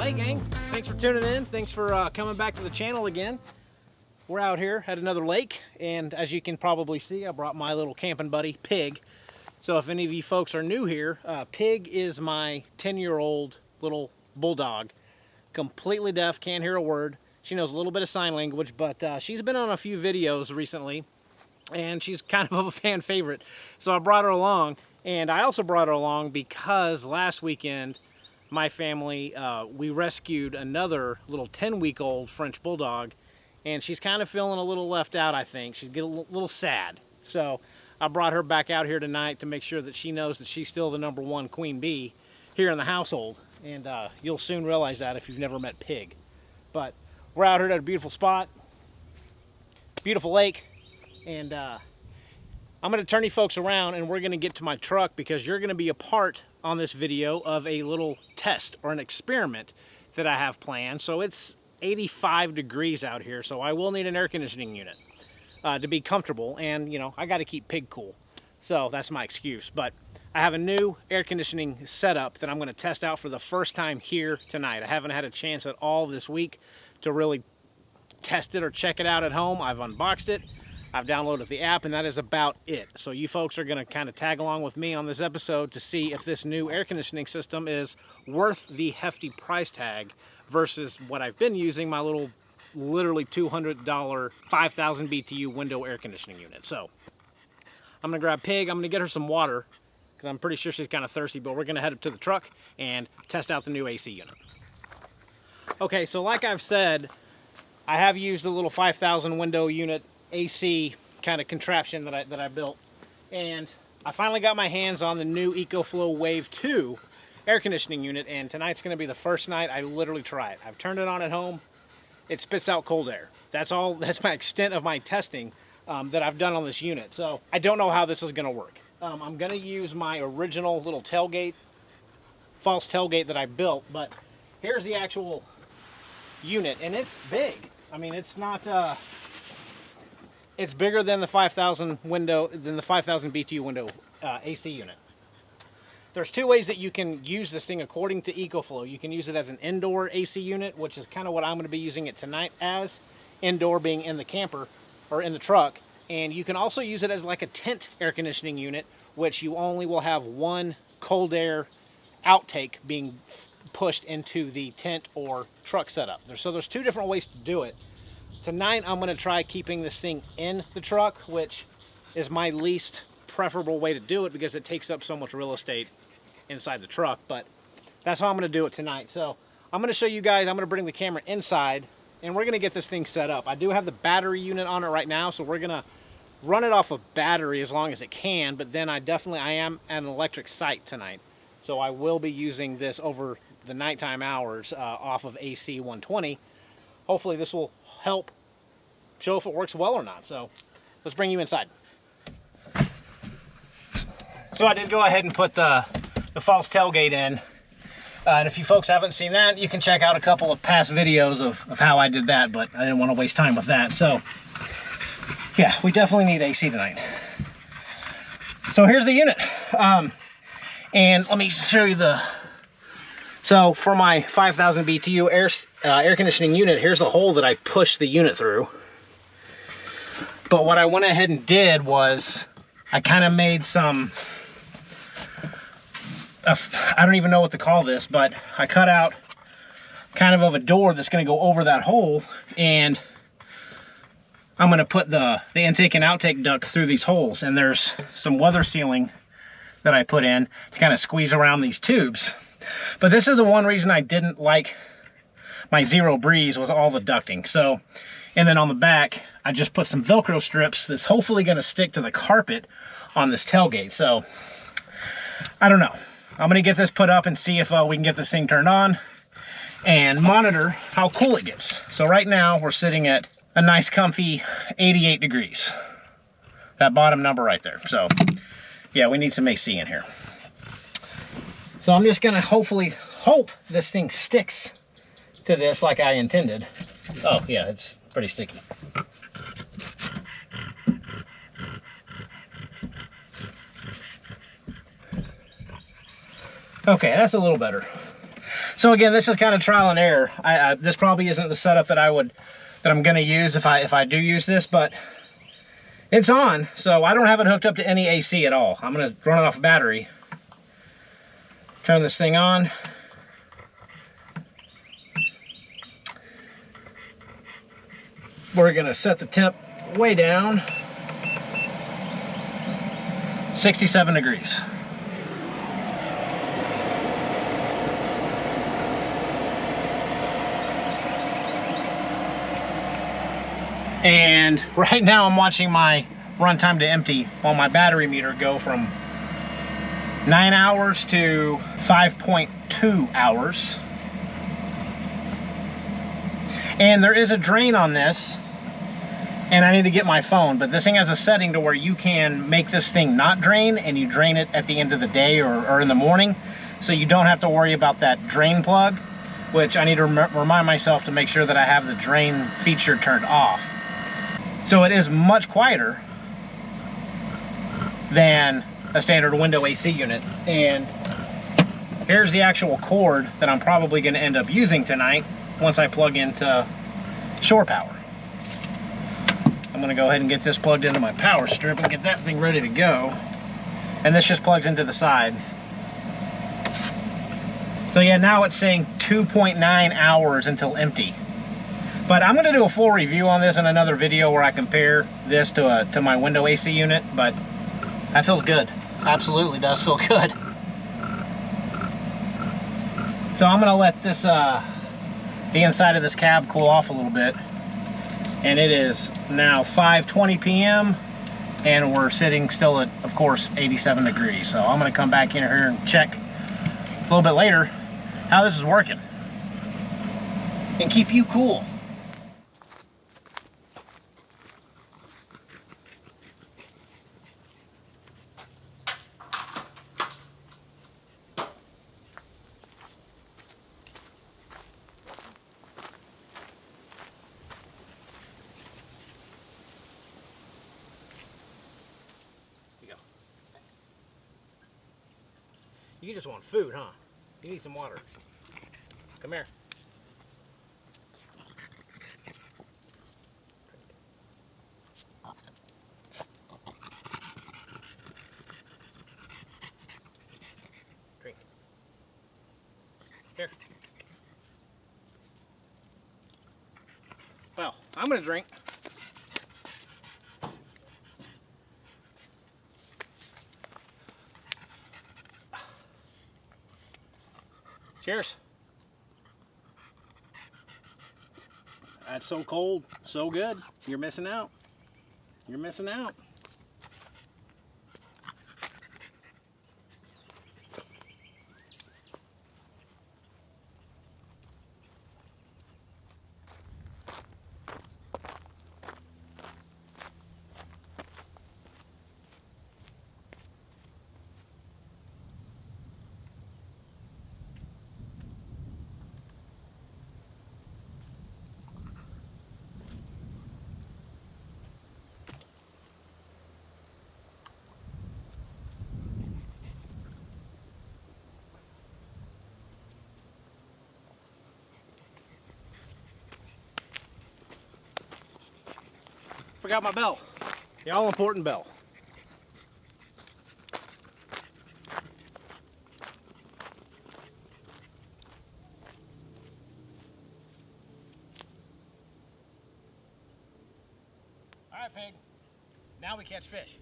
Hey gang, thanks for tuning in. Thanks for coming back to the channel again. We're out here at another lake, and as you can probably see, I brought my little camping buddy, Pig. So if any of you folks are new here, Pig is my 10-year-old little bulldog. Completely deaf, can't hear a word. She knows a little bit of sign language, but she's been on a few videos recently, and she's kind of a fan favorite. So I brought her along, and I also brought her along because last weekend, my family, we rescued another little 10-week-old French bulldog, and she's kind of feeling a little left out, I think. She's getting a little sad. So I brought her back out here tonight to make sure that she knows that she's still the #1 queen bee here in the household. And you'll soon realize that if you've never met Pig. But we're out here at a beautiful spot, beautiful lake, and I'm going to turn you folks around and we're going to get to my truck because you're going to be a part on this video of a little test or an experiment that I have planned. So it's 85 degrees out here, so I will need an air conditioning unit to be comfortable, and you know, I got to keep Pig cool. So that's my excuse. But I have a new air conditioning setup that I'm going to test out for the first time here tonight. I haven't had a chance at all this week to really test it or check it out at home. I've unboxed it, I've downloaded the app, and that is about it. So you folks are going to kind of tag along with me on this episode to see if this new air conditioning system is worth the hefty price tag versus what I've been using, my little literally $200 5,000 BTU window air conditioning unit. So I'm going to grab Pig, I'm going to get her some water because I'm pretty sure she's kind of thirsty, but we're going to head up to the truck and test out the new AC unit. Okay, so like I've said, I have used a little 5,000 window unit AC kind of contraption that I built, and I finally got my hands on the new EcoFlow WAVE II air conditioning unit, and tonight's going to be the first night I literally try it. I've turned it on at home. It spits out cold air. That's all. That's my extent of my testing that I've done on this unit. So I don't know how this is going to work. I'm going to use my original little tailgate, false tailgate that I built, but here's the actual unit, and it's big. I mean, it's not it's bigger than the 5,000 BTU window AC unit. There's two ways that you can use this thing according to EcoFlow. You can use it as an indoor AC unit, which is kind of what I'm going to be using it tonight as, indoor being in the camper or in the truck. And you can also use it as like a tent air conditioning unit, which you only will have one cold air outtake being pushed into the tent or truck setup. So there's two different ways to do it. Tonight I'm going to try keeping this thing in the truck, which is my least preferable way to do it because it takes up so much real estate inside the truck, but that's how I'm going to do it tonight. So I'm going to show you guys, I'm going to bring the camera inside and we're going to get this thing set up. I do have the battery unit on it right now, so we're going to run it off of battery as long as it can, but then I am at an electric site tonight, so I will be using this over the nighttime hours off of AC 120. Hopefully this will help show if it works well or not. So let's bring you inside. So I did go ahead and put the false tailgate in, and if you folks haven't seen that, you can check out a couple of past videos of how I did that, but I didn't want to waste time with that. So yeah, we definitely need AC tonight. So here's the unit, and let me show you so for my 5,000 BTU air conditioning unit, here's the hole that I pushed the unit through. But what I went ahead and did was I kind of made some, I don't even know what to call this, but I cut out kind of a door that's going to go over that hole, and I'm going to put the intake and outtake duct through these holes, and there's some weather sealing that I put in to kind of squeeze around these tubes. But this is the one reason I didn't like my Zero Breeze, was all the ducting. So, and then on the back, I just put some Velcro strips that's hopefully going to stick to the carpet on this tailgate. So, I don't know. I'm going to get this put up and see if we can get this thing turned on and monitor how cool it gets. So right now we're sitting at a nice comfy 88 degrees. That bottom number right there. So yeah, we need some AC in here. So I'm just gonna hopefully hope this thing sticks to this like I intended. Oh yeah, it's pretty sticky. Okay, that's a little better. So again, this is kind of trial and error. This probably isn't the setup that I'm gonna use if I do use this, but it's on. So I don't have it hooked up to any AC at all. I'm gonna run it off a battery. Turn this thing on. We're gonna set the temp way down. 67 degrees. And right now I'm watching my runtime to empty on my battery meter go from 9 hours to 5.2 hours. And there is a drain on this, and I need to get my phone, but this thing has a setting to where you can make this thing not drain, and you drain it at the end of the day or in the morning, so you don't have to worry about that drain plug, which I need to remind myself to make sure that I have the drain feature turned off. So it is much quieter than a standard window AC unit. And here's the actual cord that I'm probably going to end up using tonight once I plug into shore power. I'm going to go ahead and get this plugged into my power strip and get that thing ready to go. And this just plugs into the side. So yeah, now it's saying 2.9 hours until empty. But I'm going to do a full review on this in another video where I compare this to my window AC unit, but that feels good. Absolutely does feel good. So I'm going to let this, the inside of this cab cool off a little bit. And it is now 5:20 p.m. and we're sitting still at, of course, 87 degrees. So I'm going to come back in here and check a little bit later how this is working and keep you cool. You just want food, huh? You need some water. Come here. Drink. Here. Well, I'm gonna drink. Cheers. That's so cold, so good. You're missing out. You're missing out. Forgot my bell. The all-important bell. All right, pig. Now we catch fish.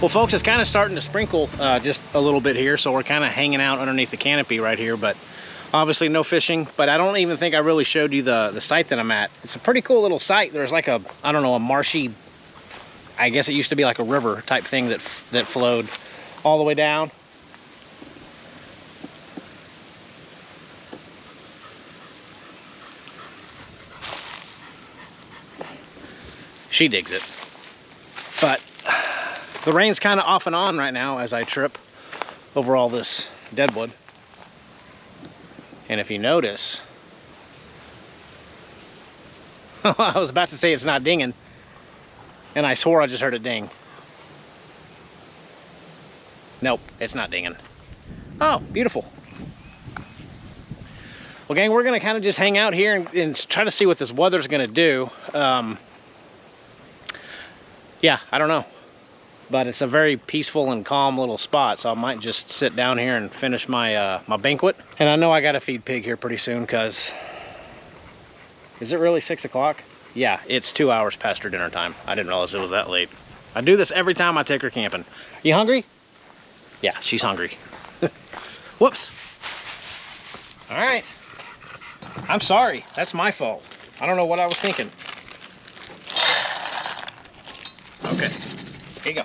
Well, folks, it's kind of starting to sprinkle just a little bit here, so we're kind of hanging out underneath the canopy right here, but obviously no fishing. But I don't even think I really showed you the site that I'm at. It's a pretty cool little site. There's like a, I don't know, a marshy, I guess it used to be like a river type thing that flowed all the way down. She digs it. But the rain's kind of off and on right now as I trip over all this deadwood. And if you notice, I was about to say it's not dinging, and I swore I just heard it ding. Nope, it's not dinging. Oh, beautiful. Well, gang, we're gonna kind of just hang out here and try to see what this weather's gonna do. Yeah, I don't know. But it's a very peaceful and calm little spot, so I might just sit down here and finish my my banquet. And I know I gotta feed Pig here pretty soon, because is it really 6 o'clock? Yeah, it's 2 hours past her dinner time. I didn't realize it was that late. I do this every time I take her camping. You hungry? Yeah, she's hungry. Whoops. All right. I'm sorry. That's my fault. I don't know what I was thinking. Okay. Here you go.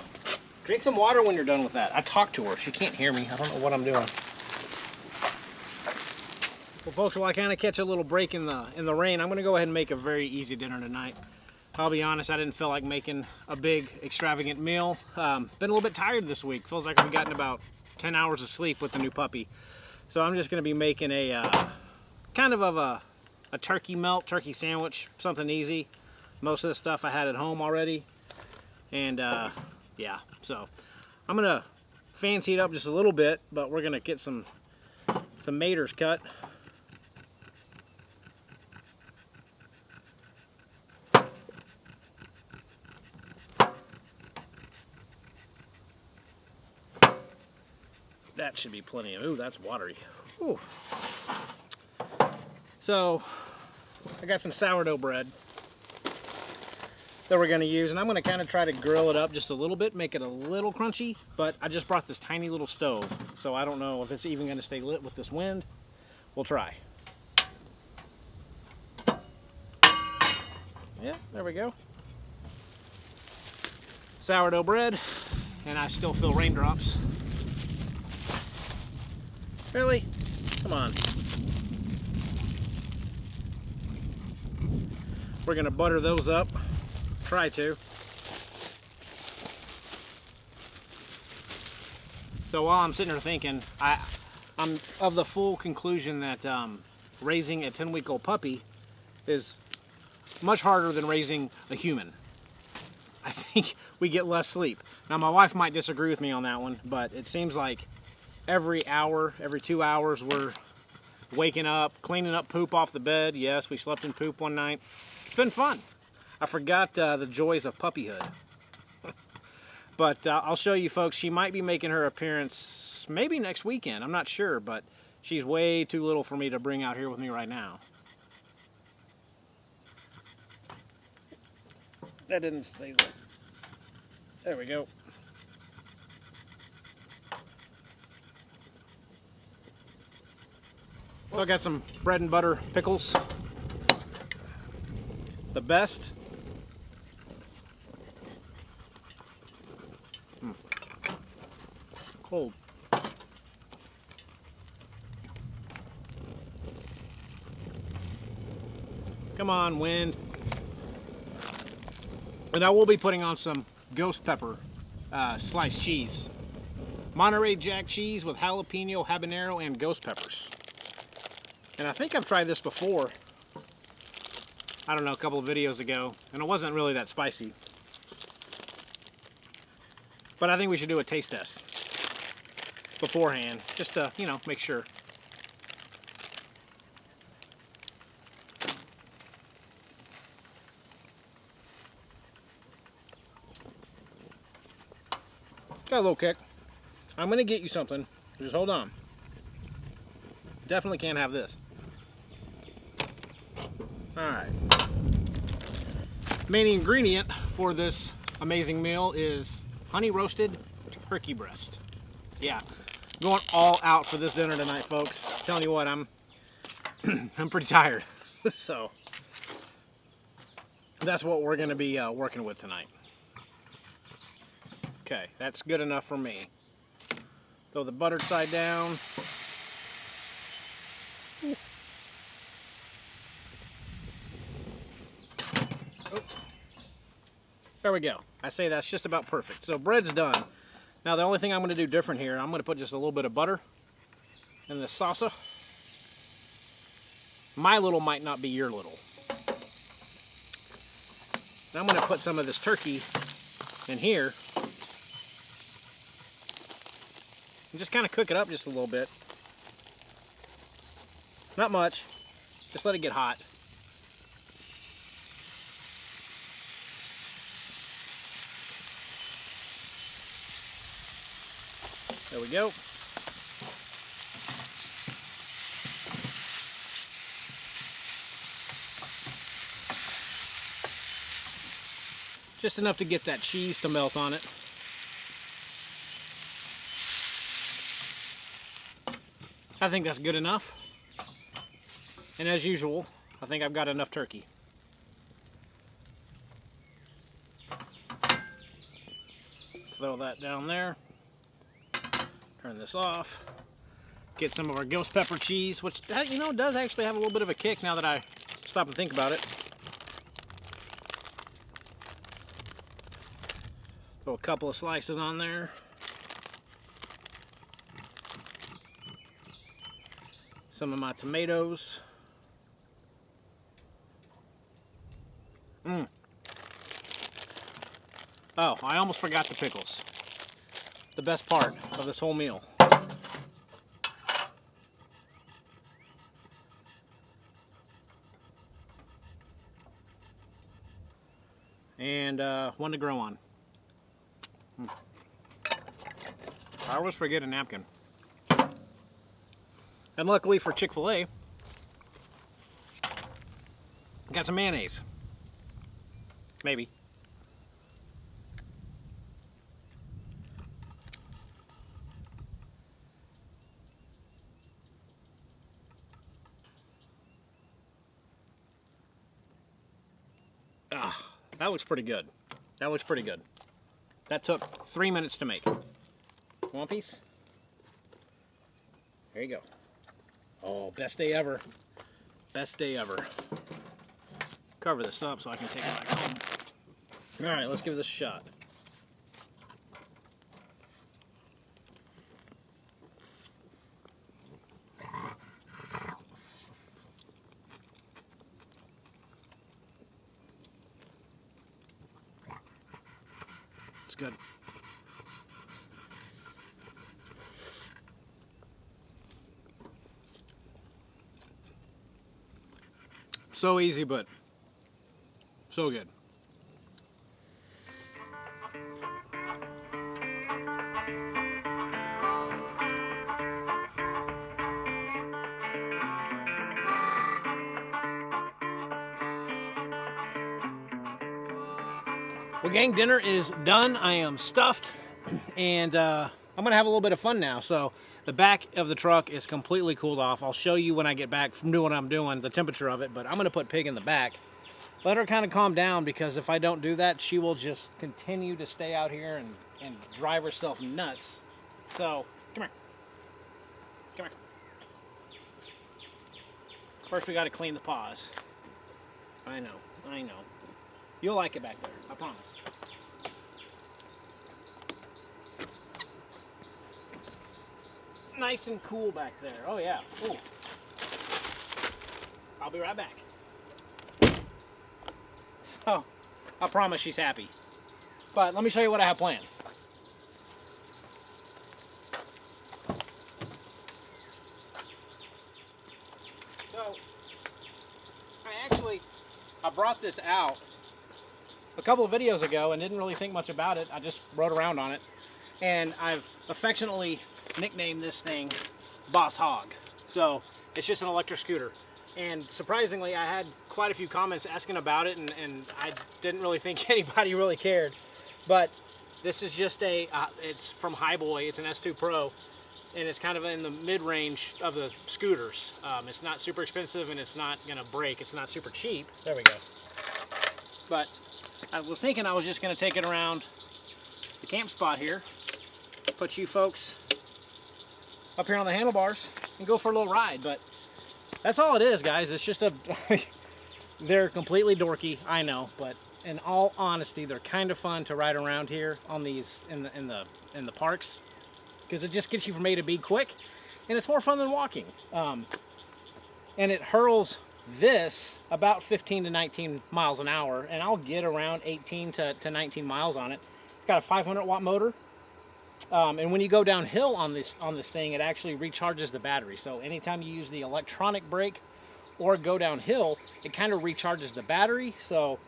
Drink some water when you're done with that. I talked to her. She can't hear me. I don't know what I'm doing. Well, folks, while I kind of catch a little break in the rain, I'm going to go ahead and make a very easy dinner tonight. I'll be honest, I didn't feel like making a big, extravagant meal. Been a little bit tired this week. Feels like I've gotten about 10 hours of sleep with the new puppy. So I'm just going to be making a kind of a turkey melt, turkey sandwich, something easy. Most of the stuff I had at home already. And yeah, so I'm going to fancy it up just a little bit, but we're going to get some maters cut. That should be plenty of, ooh, that's watery. Ooh. So, I got some sourdough bread that we're going to use, and I'm going to kind of try to grill it up just a little bit, make it a little crunchy, but I just brought this tiny little stove, so I don't know if it's even going to stay lit with this wind. We'll try. Yeah, there we go. Sourdough bread, and I still feel raindrops. Really? Come on. We're gonna butter those up. Try to. So while I'm sitting here thinking, I'm of the full conclusion that raising a 10-week-old puppy is much harder than raising a human. I think we get less sleep. Now my wife might disagree with me on that one, but it seems like every hour, every 2 hours, we're waking up, cleaning up poop off the bed. Yes, we slept in poop one night. It's been fun. I forgot the joys of puppyhood. But I'll show you folks, she might be making her appearance maybe next weekend. I'm not sure, but she's way too little for me to bring out here with me right now. That didn't stay there. There we go. So I got some bread and butter pickles. The best. Cold. Come on, wind. And I will be putting on some ghost pepper sliced cheese. Monterey Jack cheese with jalapeno, habanero, and ghost peppers. And I think I've tried this before, I don't know, a couple of videos ago, and it wasn't really that spicy. But I think we should do a taste test beforehand, just to, you know, make sure. Got a little kick. I'm going to get you something. Just hold on. Definitely can't have this. Alright. Main ingredient for this amazing meal is honey roasted turkey breast. Yeah, going all out for this dinner tonight, folks. Telling you what, I'm I'm pretty tired. So that's what we're going to be working with tonight. Okay, that's good enough for me. Throw the buttered side down. Oh. There we go. I say that's just about perfect. So bread's done. Now the only thing I'm going to do different here, I'm going to put just a little bit of butter in this salsa. My little might not be your little. Now I'm going to put some of this turkey in here and just kind of cook it up just a little bit. Not much, just let it get hot. There we go. Just enough to get that cheese to melt on it. I think that's good enough. And as usual, I think I've got enough turkey. Throw that down there. Turn this off. Get some of our ghost pepper cheese, which, you know, does actually have a little bit of a kick now that I stop and think about it. Throw a couple of slices on there. Some of my tomatoes. Oh, I almost forgot the pickles. The best part of this whole meal. And one to grow on. I always forget a napkin. And luckily for Chick-fil-A, got some mayonnaise. Maybe. Ah, that looks pretty good. That looks pretty good. That took 3 minutes to make. Want a piece? There you go. Oh, best day ever. Best day ever. Cover this up so I can take it back home. All right, let's give this a shot. It's good. So easy, but so good. Well, gang, dinner is done. I am stuffed, and I'm gonna have a little bit of fun now. So the back of the truck is completely cooled off. I'll show you when I get back from doing what I'm doing, the temperature of it, but I'm gonna put Pig in the back. Let her kind of calm down, because if I don't do that, she will just continue to stay out here and drive herself nuts. So, come here. Come here. First we gotta clean the paws. I know, I know. You'll like it back there, I promise. Nice and cool back there. Oh yeah. Ooh. I'll be right back. So, I promise she's happy. But let me show you what I have planned. So, I brought this out a couple of videos ago and didn't really think much about it. I just rode around on it. And I've affectionately nicknamed this thing Boss Hog. So it's just an electric scooter. And surprisingly, I had quite a few comments asking about it, and I didn't really think anybody really cared. But This is just a, it's from Highboy. It's an S2 Pro, and it's kind of in the mid-range of the scooters. It's not super expensive, and it's not gonna break. It's not super cheap. There we go. But I was thinking I was just gonna take it around the camp spot here, put you folks up here on the handlebars, and go for a little ride. But that's all it is, guys. It's just a, they're completely dorky, I know, but in all honesty, they're kind of fun to ride around here on these in the parks, because it just gets you from A to B quick, and it's more fun than walking. And it hurls this about 15 to 19 miles an hour, and I'll get around 18 to 19 miles on it. It's got a 500 watt motor, and when you go downhill on this thing, it actually recharges the battery. So anytime you use the electronic brake or go downhill, it kind of recharges the battery. So,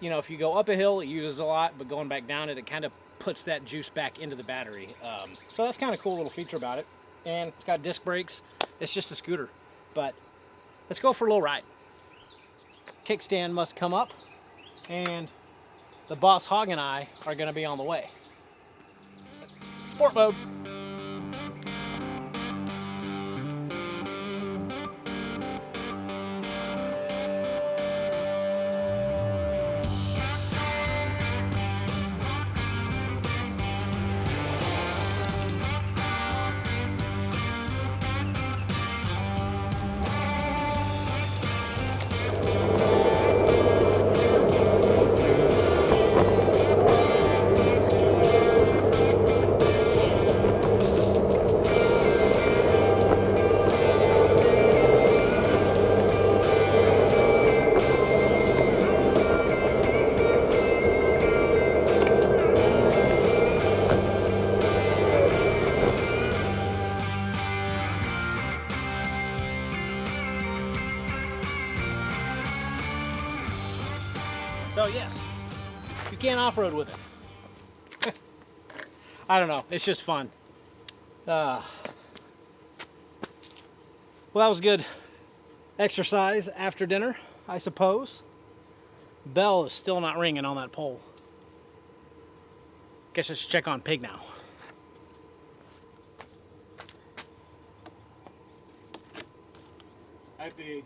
you know, if you go up a hill, it uses a lot, but going back down it kind of puts that juice back into the battery. So that's kind of cool little feature about it. And it's got disc brakes. It's just a scooter. But let's go for a little ride. Kickstand must come up, and the Boss Hog and I are going to be on the way. Sport mode. So yes, you can off-road with it. I don't know, it's just fun. Well, that was good exercise after dinner, I suppose. Bell is still not ringing on that pole. Guess I should check on Pig now. Hi, Pig.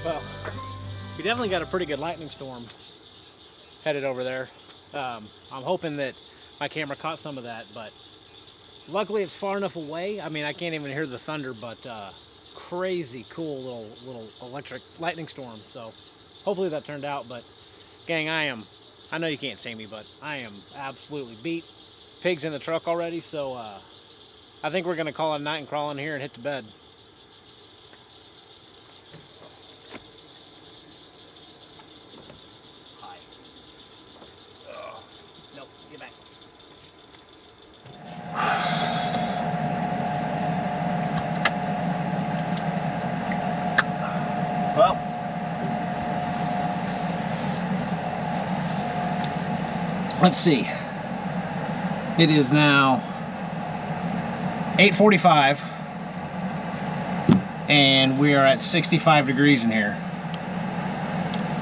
Well, we definitely got a pretty good lightning storm headed over there. I'm hoping that my camera caught some of that, but luckily it's far enough away. I mean, I can't even hear the thunder, but crazy cool little electric lightning storm. So hopefully that turned out. But gang, I am I know you can't see me, but I am absolutely beat. Pig's in the truck already, so I think we're gonna call it a night and crawl in here and hit the bed. Hi. Oh, nope, get back. Well, let's see. It is now 8:45 and we are at 65 degrees in here.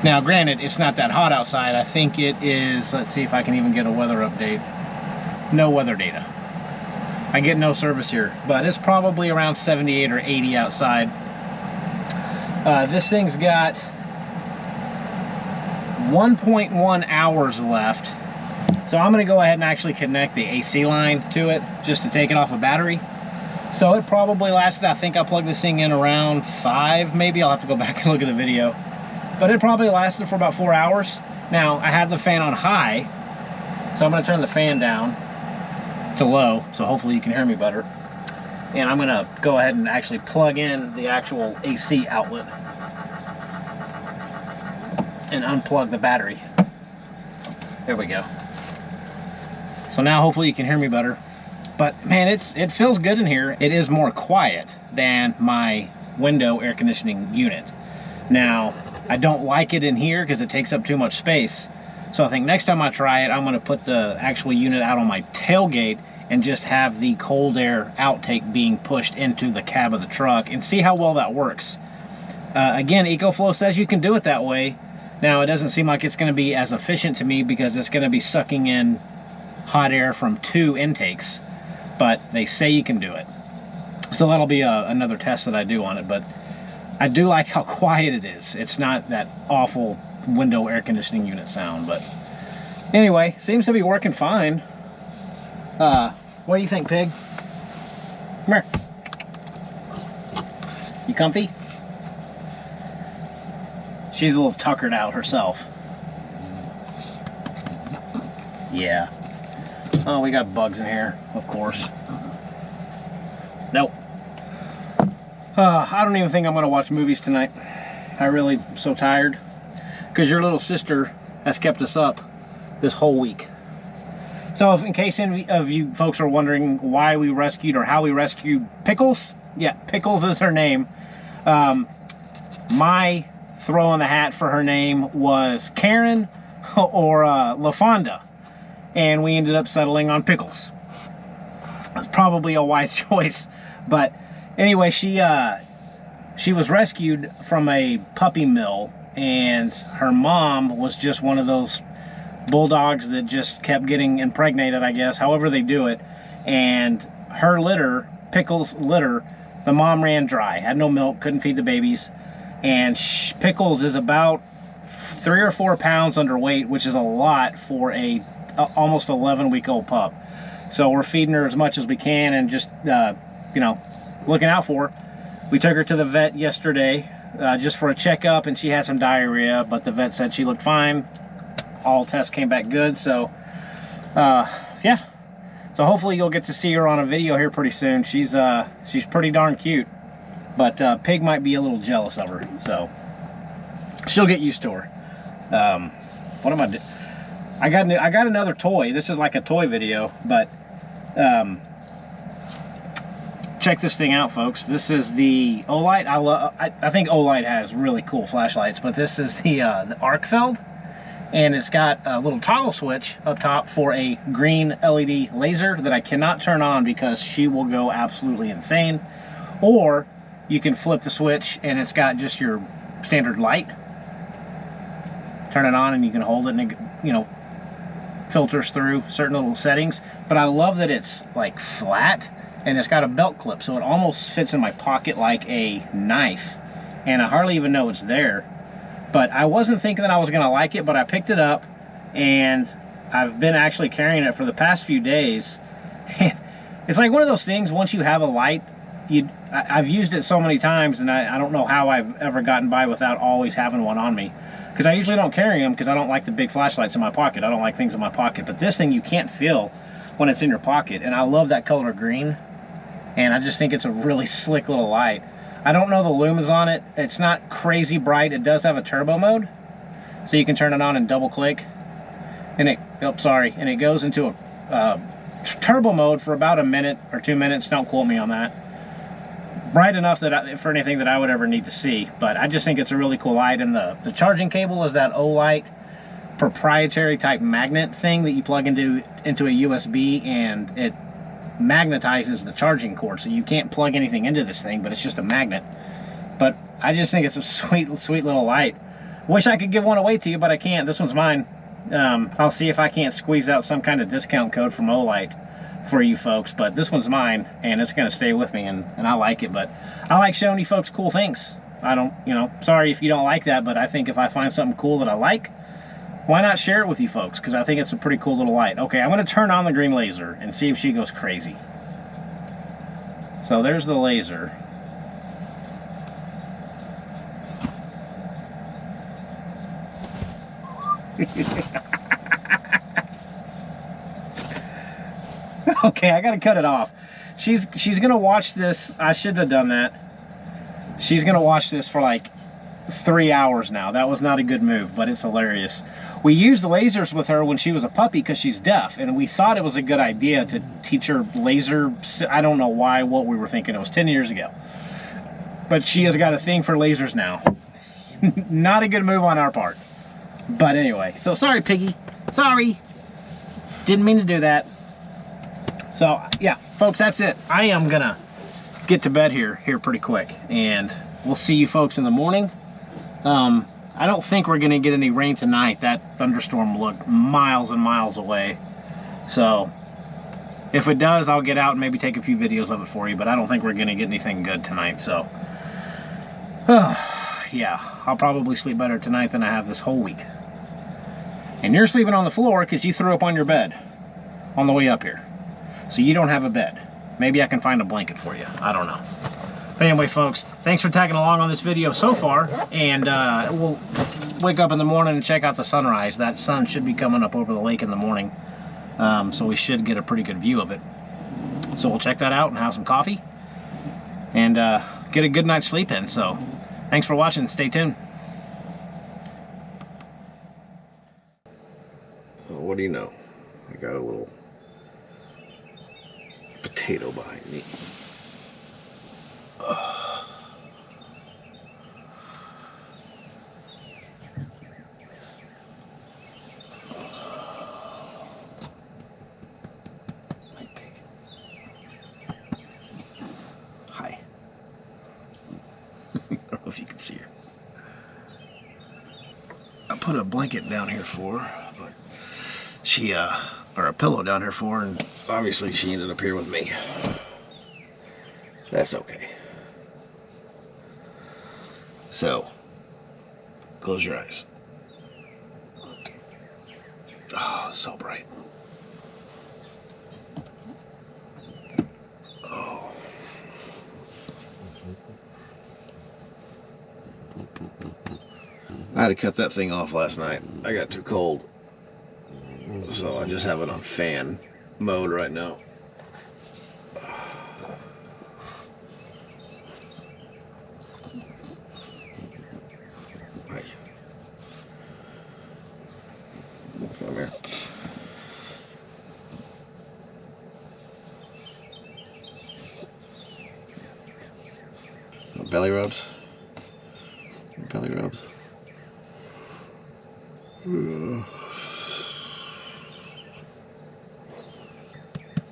Now granted, it's not that hot outside. I think it is, let's see if I can even get a weather update. No weather data. I get no service here, but it's probably around 78 or 80 outside. This thing's got 1.1 hours left. So I'm going to go ahead and actually connect the AC line to it just to take it off a battery. So it probably lasted, I think I plugged this thing in around 5 maybe. I'll have to go back and look at the video. But it probably lasted for about 4 hours. Now I have the fan on high, so I'm going to turn the fan down to low, so hopefully you can hear me better. And I'm going to go ahead and actually plug in the actual AC outlet and unplug the battery. There we go. So now hopefully you can hear me better. But man, it feels good in here. It is more quiet than my window air conditioning unit. Now, I don't like it in here because it takes up too much space. So I think next time I try it, I'm gonna put the actual unit out on my tailgate and just have the cold air outtake being pushed into the cab of the truck and see how well that works. Again, EcoFlow says you can do it that way. Now, it doesn't seem like it's gonna be as efficient to me because it's gonna be sucking in hot air from 2 intakes, but they say you can do it. So that'll be another test that I do on it, but I do like how quiet it is. It's not that awful window air conditioning unit sound, but anyway, seems to be working fine. What do you think, Pig? Come here. You comfy? She's a little tuckered out herself. Yeah. Oh, we got bugs in here, of course. Nope. I don't even think I'm going to watch movies tonight. I really am so tired. Because your little sister has kept us up this whole week. So if, in case any of you folks are wondering why we rescued or how we rescued Pickles, yeah, Pickles is her name. My throw in the hat for her name was Karen or LaFonda. And we ended up settling on Pickles. It's probably a wise choice, but anyway, she was rescued from a puppy mill, and her mom was just one of those bulldogs that just kept getting impregnated, I guess, however they do it. And her litter, Pickles' litter, the mom ran dry, had no milk, couldn't feed the babies, and Pickles is about 3 or 4 pounds underweight, which is a lot for a almost 11-week-old pup. So we're feeding her as much as we can and just you know, looking out for her. We took her to the vet yesterday just for a checkup, and she had some diarrhea, but the vet said she looked fine. All tests came back good, so yeah. So hopefully you'll get to see her on a video here pretty soon. She's pretty darn cute, but Pig might be a little jealous of her, so she'll get used to her. What am I doing? I got another toy. This is like a toy video, but check this thing out, folks. This is the OLIGHT. I think OLIGHT has really cool flashlights, but this is the Arcfeld, and it's got a little toggle switch up top for a green LED laser that I cannot turn on because she will go absolutely insane. Or you can flip the switch and it's got just your standard light. Turn it on and you can hold it and it, you know, filters through certain little settings. But I love that it's like flat and it's got a belt clip, so it almost fits in my pocket like a knife, and I hardly even know it's there. But I wasn't thinking that I was gonna like it, but I picked it up and I've been actually carrying it for the past few days. And it's like one of those things, once you have a light I've used it so many times, and I don't know how I've ever gotten by without always having one on me. Because I usually don't carry them because I don't like the big flashlights in my pocket. I don't like things in my pocket. But this thing you can't feel when it's in your pocket. And I love that color green. And I just think it's a really slick little light. I don't know the lumens on it. It's not crazy bright. It does have a turbo mode. So you can turn it on and double click. And and it goes into a turbo mode for about a minute or 2 minutes. Don't quote me on that. Bright enough that for anything that I would ever need to see. But I just think it's a really cool light. And the charging cable is that OLIGHT proprietary type magnet thing that you plug into a USB, and it magnetizes the charging cord. So you can't plug anything into this thing, but it's just a magnet. But I just think it's a sweet little light. Wish I could give one away to you, but I can't. This one's mine. I'll see if I can't squeeze out some kind of discount code from OLIGHT for you folks, but this one's mine, and it's going to stay with me, and I like it. But I like showing you folks cool things. I don't, sorry if you don't like that, but I think if I find something cool that I like, why not share it with you folks? Because I think it's a pretty cool little light. Okay, I'm going to turn on the green laser and see if she goes crazy. So there's the laser. Okay, I gotta cut it off. She's gonna watch this. I shouldn't have done that. She's gonna watch this for like 3 hours now. That was not a good move, but it's hilarious. We used lasers with her when she was a puppy because she's deaf, and we thought it was a good idea to teach her laser. I don't know why, what we were thinking. It was 10 years ago. But she has got a thing for lasers now. Not a good move on our part. But anyway, so sorry, Piggy. Sorry. Didn't mean to do that. So yeah, folks, that's it. I am gonna get to bed here pretty quick, and we'll see you folks in the morning. I don't think we're gonna get any rain tonight. That thunderstorm looked miles and miles away. So if it does, I'll get out and maybe take a few videos of it for you, but I don't think we're gonna get anything good tonight. So yeah, I'll probably sleep better tonight than I have this whole week. And you're sleeping on the floor because you threw up on your bed on the way up here. So you don't have a bed. Maybe I can find a blanket for you. I don't know. But anyway, folks, thanks for tagging along on this video so far. And we'll wake up in the morning and check out the sunrise. That sun should be coming up over the lake in the morning. So we should get a pretty good view of it. So we'll check that out and have some coffee. And get a good night's sleep in. So thanks for watching. Stay tuned. Well, what do you know? I got a little potato behind me. My pig. Hi. I don't know if you can see her. I put a blanket down here for her, but she or a pillow down here for her, and obviously she ended up here with me. That's okay. So, close your eyes. Oh, so bright. Oh. I had to cut that thing off last night. I got too cold. So I just have it on fan mode right now. Hi. Come here. Belly rubs. Belly rubs.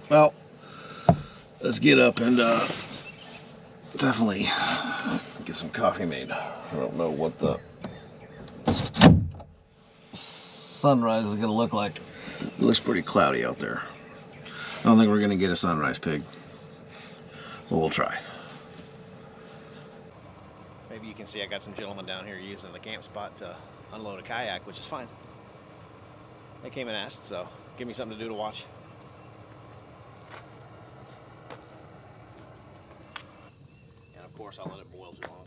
Well, let's get up and definitely get some coffee made. I don't know what the sunrise is going to look like. It looks pretty cloudy out there. I don't think we're going to get a sunrise, Pig. But we'll try. Maybe you can see I got some gentlemen down here using the camp spot to unload a kayak, which is fine. They came and asked, so give me something to do to watch. of course I'll let it boil too long.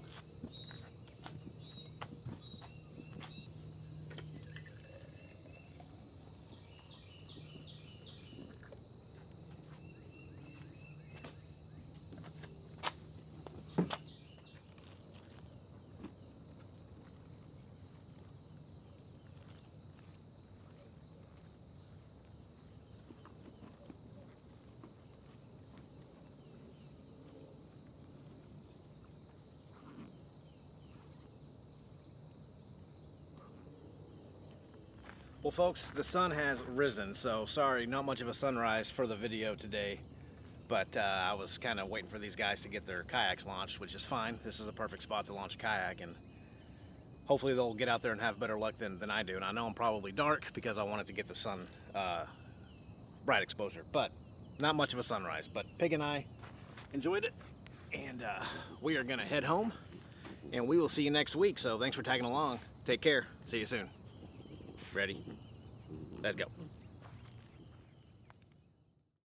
Well folks, the sun has risen, so sorry, not much of a sunrise for the video today, but I was kind of waiting for these guys to get their kayaks launched, which is fine. This is a perfect spot to launch a kayak, and hopefully they'll get out there and have better luck than I do. And I know I'm probably dark because I wanted to get the sun bright exposure, but not much of a sunrise. But Pig and I enjoyed it, and we are gonna head home, and we will see you next week. So thanks for tagging along. Take care. See you soon. Ready? Let's go.